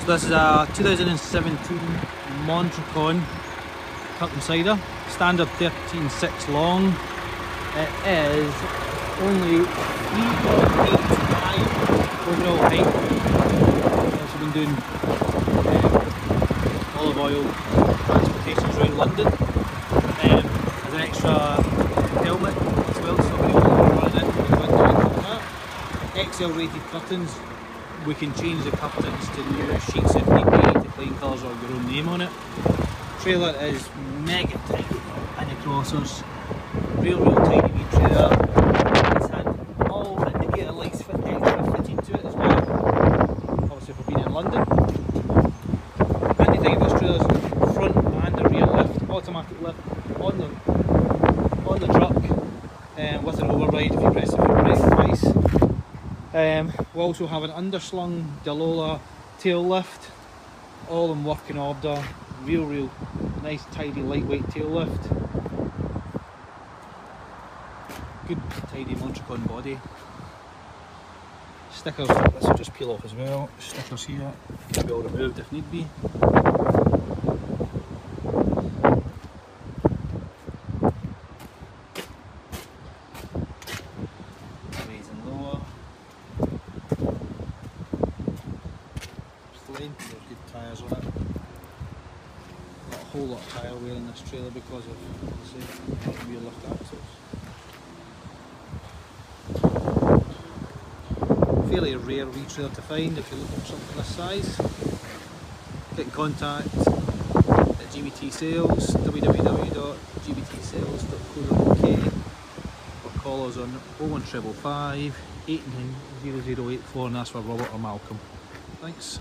This is a 2017 MONTRACON curtainsider, standard 13.6 long. It is only 3.8 high overall height. I've also been doing olive oil transportations around London. There's an extra helmet as well, so we're running into the window and all that. XL rated curtains. We can change the curtains to new sheets if need be, to plain colours or your own name on it. Trailer is mega tight and the crossers. Real tiny wee trailer. It's had all indicator lights extra fitted to it as well. Obviously for being in London. Handy thing about this trailer is the front and the rear lift, automatic lift on the truck, with an override if you press the brake twice. We also have an underslung Dalola tail lift, all in working order. Real nice tidy lightweight tail lift. Good tidy MONTRACON body. Stickers, this will just peel off as well. Stickers here can be all removed if need be. Raising lower. There's good tyres on it. Not a whole lot of tyre wear in this trailer because of the rear lift axles. Fairly rare wee trailer to find if you're looking for something this size. Get in contact at GBT Sales, www.gbtsales.co.uk, or call us on 01555 890084 and ask for Robert or Malcolm. Thanks.